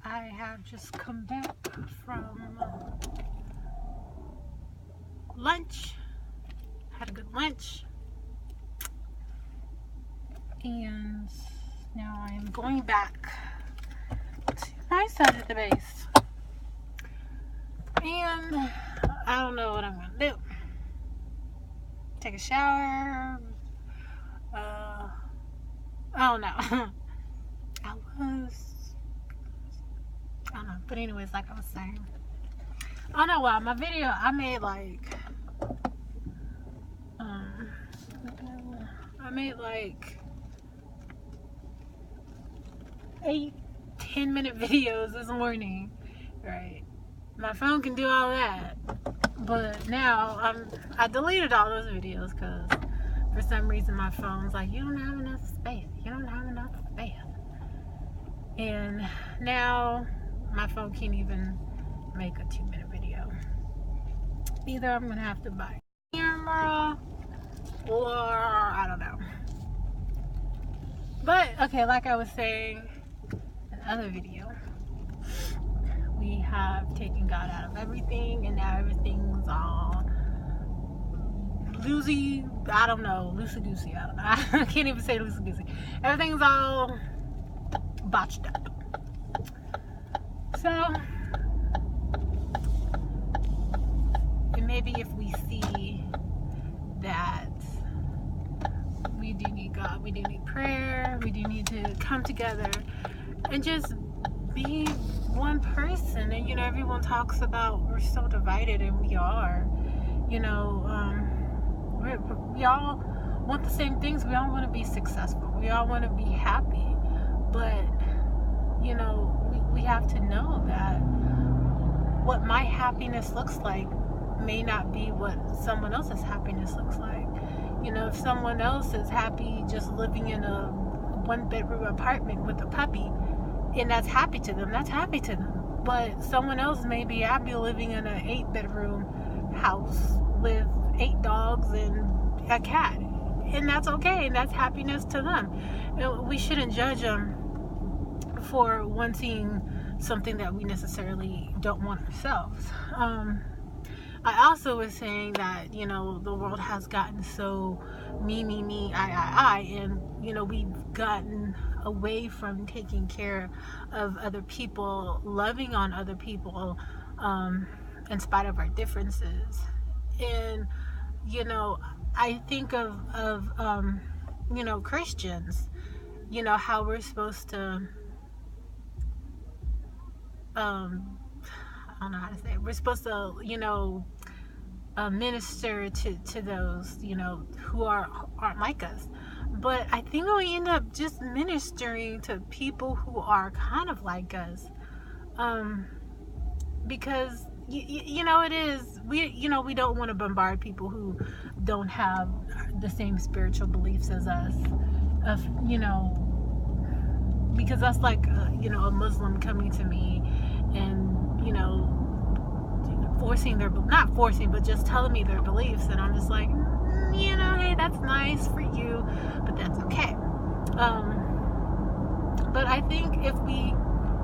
I have just come back from lunch. Had a good lunch. And now I am going back to my side of the base. And I don't know what I'm going to do. Take a shower. I don't know. I don't know. But anyways, like I was saying, I don't know why my video I made like 8-10 minute videos this morning, right? My phone can do all that, but now I deleted all those videos because for some reason my phone's like, you don't have enough space. You don't have enough space. And now my phone can't even make a 2-minute video. Either I'm gonna have to buy a camera or I don't know. But okay, like I was saying in the other video, we have taken God out of everything, and now everything's all loosey. I don't know, loosey goosey. I don't know. I can't even say loosey goosey. Everything's all botched up. So, and maybe if we see that we do need God, we do need prayer, we do need to come together and just be one person. And everyone talks about we're so divided, and we are. We all want the same things. We all want to be successful. We all want to be happy. But we have to know that what my happiness looks like may not be what someone else's happiness looks like. If someone else is happy just living in a 1-bedroom apartment with a puppy, and that's happy to them, that's happy to them. But someone else may be happy living in an 8-bedroom house with 8 dogs and a cat, and that's okay, and that's happiness to them. We shouldn't judge them for wanting something that we necessarily don't want ourselves. I also was saying that the world has gotten so me, I, and we've gotten away from taking care of other people, loving on other people, in spite of our differences. And I think of Christians, how we're supposed to I don't know how to say it. We're supposed to minister to those who aren't like us. But I think we end up just ministering to people who are kind of like us, because it is we don't want to bombard people who don't have the same spiritual beliefs as us, because that's like a Muslim coming to me and not forcing, but just telling me their beliefs, and I'm just like, hey, that's nice for you, but that's okay. But I think if we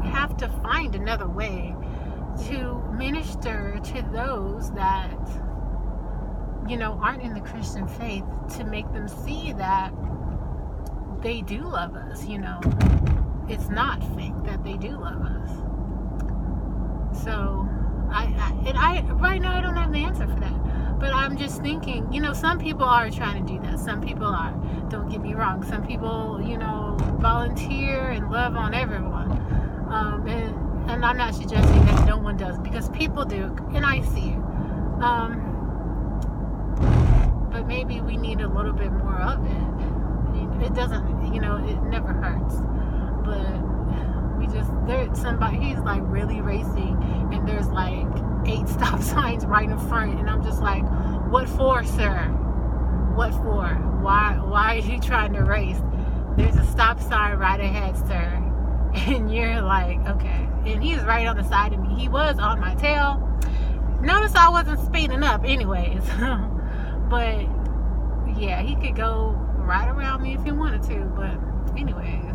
have to find another way to minister to those that aren't in the Christian faith, to make them see that they do love us. It's not fake that they do love us. So I right now I don't have the answer for that, but I'm just thinking, some people are trying to do that. Some people are. Don't get me wrong. Some people, volunteer and love on everyone. And I'm not suggesting that no one does, because people do, and I see it. But maybe we need a little bit more of it. It doesn't, it never hurts. But there's somebody, he's like really racing, and there's like 8 stop signs right in front, and I'm just like, what for, sir? What for? Why are you trying to race? There's a stop sign right ahead, sir. And you're like, okay. And he's right on the side of me. He was on my tail. Notice I wasn't speeding up anyways. But yeah, he could go right around me if he wanted to. But anyways,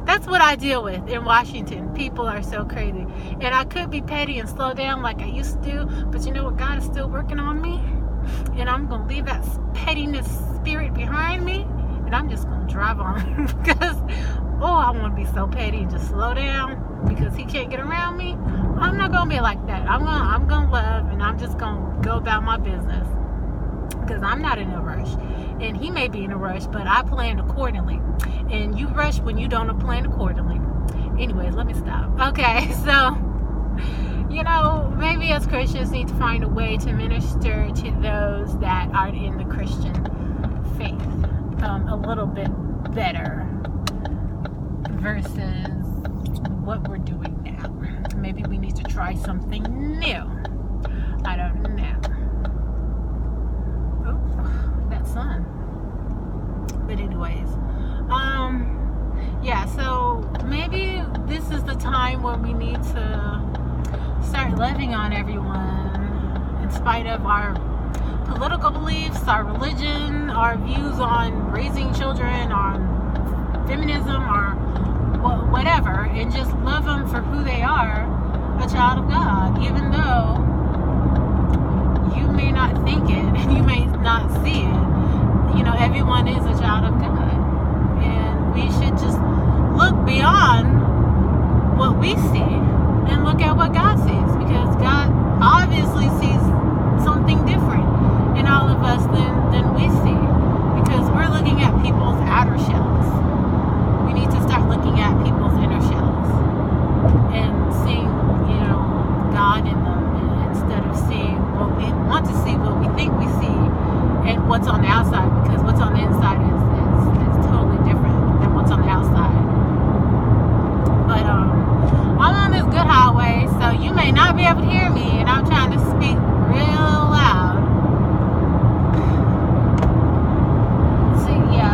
That's what I deal with in Washington. People are so crazy. And I could be petty and slow down like I used to do, but you know what? God is still working on me. And I'm going to leave that pettiness spirit behind me. And I'm just going to drive on. Because, I want to be so petty and just slow down because he can't get around me. I'm not going to be like that. I'm going to love, and I'm just going to go about my business. Because I'm not in a rush. And he may be in a rush, but I planned accordingly. And you rush when you don't plan accordingly. Anyways, let me stop. Okay, so, maybe as Christians need to find a way to minister to those that aren't in the Christian faith a little bit better versus what we're doing now. Maybe we need to try something new. I don't know. That sun. But anyways, so maybe this is the time where we need to start loving on everyone in spite of our political beliefs, our religion, our views on raising children, on feminism, or whatever, and just love them for who they are, a child of God, even though you may not think it and you may not see it. Everyone is a child of God, and we should just look beyond what we see and look at what God sees, because God obviously sees something different in all of us than we see, because we're looking at people's outer shells. We need to start looking at people's inner shells and seeing, God in them, instead of seeing what we want to see, what we think we see, and what's on the outside, because what's on the inside is totally different than what's on the outside. But I'm on this good highway, so you may not be able to hear me, and I'm trying to speak real loud.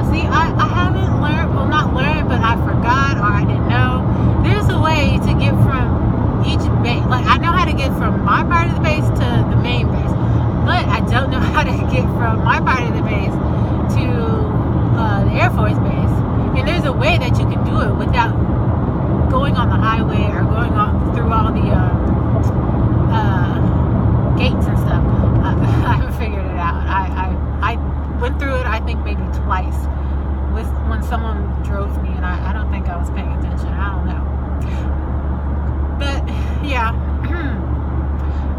See, I haven't learned, well, not learned, but I forgot, or I didn't know. There's a way to get from each base. Like, I know how to get from my part of the base to the main base, but I don't know how to get from my part of the base to the Air Force Base. And there's a way that you can do it without going on the highway or going through all the gates and stuff. I haven't figured it out. I went through it, I think, maybe twice when someone drove me, and I don't think I was paying attention. I don't know. But, yeah.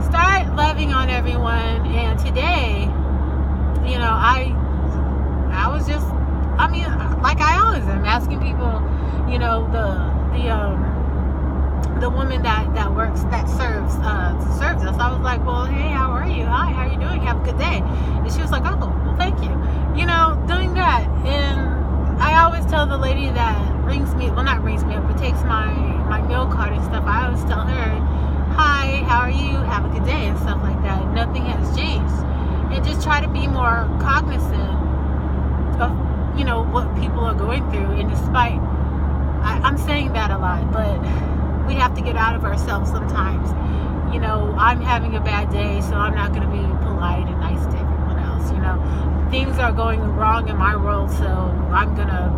Start loving on everyone. And today, I was just, like I always am, asking people, the woman that serves us. I was like, well, hey, how are you? Hi, how are you doing? Have a good day. And she was like, oh, well, thank you. Doing that. And I always tell the lady that not rings me up, but takes my meal card and stuff, I always tell her, hi, how are you? Have a good day, and stuff like that. Nothing has changed. And just try to be more cognizant of, what people are going through. And despite, I'm saying that a lot, but we have to get out of ourselves sometimes. I'm having a bad day, so I'm not going to be polite and nice to everyone else. Things are going wrong in my world, so I'm going to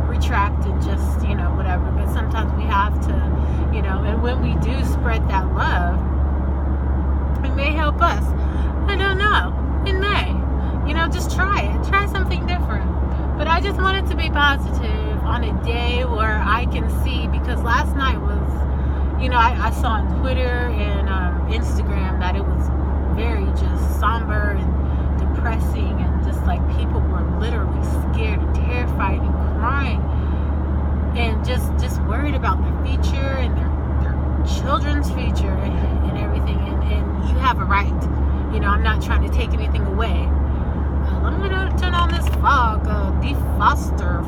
retract and just, whatever. But sometimes we have to, and when we do spread that love, it may help us. I don't know. It may. Just try it. Try something different. But I just wanted to be positive on a day where I can see, because last night was, I saw on Twitter and Instagram that it was very just somber and depressing, and just like people were literally scared and terrified and crying and just worried about their future and their children's future and everything. And you have a right. I'm not trying to take anything away. Let me turn on this fog defroster.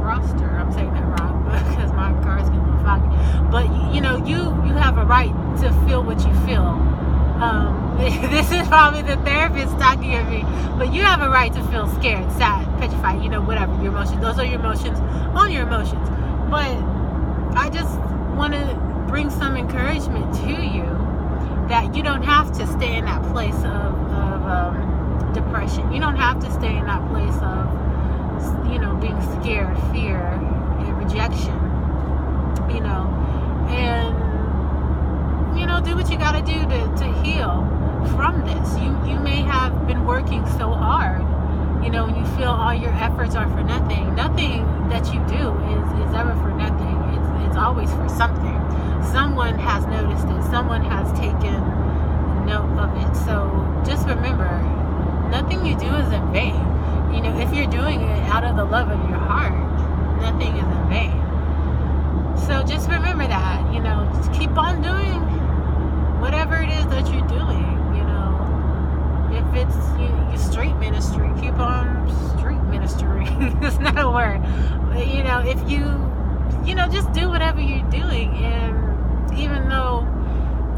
I'm saying that wrong because my car's getting a little foggy. But you have a right to feel what you feel. This is probably the therapist talking to me, but you have a right to feel scared, sad, petrified, whatever your emotions. Those are your emotions. Own your emotions. But I just want to bring some encouragement to you that you don't have to stay in that place of depression. You don't have to stay in that place of being scared, fear, and rejection. do what you got to do to heal from this. You may have been working so hard, you know, when you feel all your efforts are for nothing. Nothing that you do is ever for nothing. It's always for something. Someone has noticed it. Someone has taken note of it. So just remember, nothing you do is in vain. You know, if you're doing it out of the love of your heart, nothing is in vain. So just remember that, you know, just keep on doing whatever it is that you're doing, you know. If it's your street ministry, keep on street ministry. It's not a word. You know, if you know, just do whatever you're doing. And even though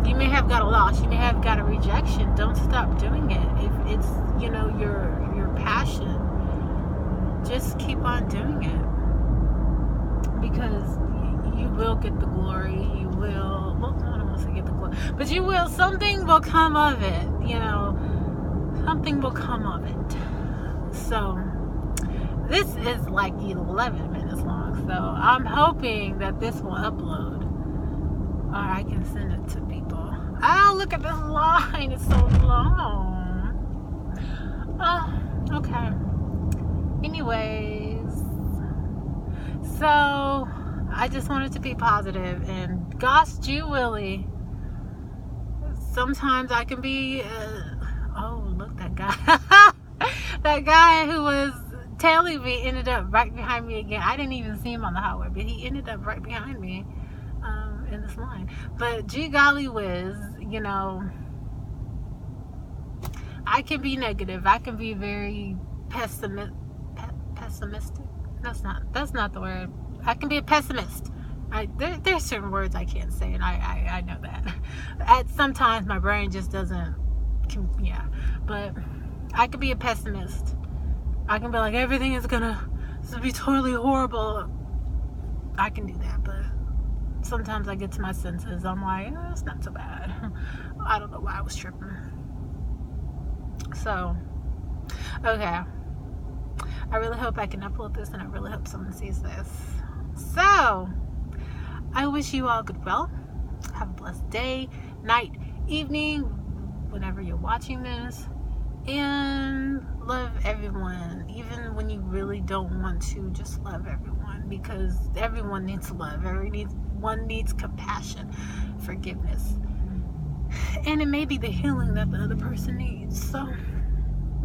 you may have got a loss, you may have got a rejection, don't stop doing it. If it's, you know, your passion, just keep on doing it. Because you will get the glory. You will, well, I don't want to get the glory, but you will, something will come of it, you know, something will come of it. So this is like 11 minutes long, so I'm hoping that this will upload, or I can send it to people. Oh, look at this line, it's so long. Oh, okay. Anyways, so I just wanted to be positive, and gosh gee willy, sometimes I can be, oh, look, that guy, that guy who was tailing me ended up right behind me again. I didn't even see him on the highway, but he ended up right behind me in this line. But gee golly whiz, you know, I can be negative. I can be very pessimistic. That's not the word. I can be a pessimist. There's certain words I can't say, and I know that. Sometimes my brain just doesn't, yeah. But I can be a pessimist. I can be like, everything is gonna be totally horrible. I can do that, but sometimes I get to my senses. I'm like, oh, it's not so bad. I don't know why I was tripping. So, okay. I really hope I can upload this, and I really hope someone sees this. So, I wish you all good well. Have a blessed day, night, evening, whenever you're watching this. And love everyone. Even when you really don't want to, just love everyone. Because everyone needs love. Everyone needs compassion, forgiveness. And it may be the healing that the other person needs. So,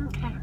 okay.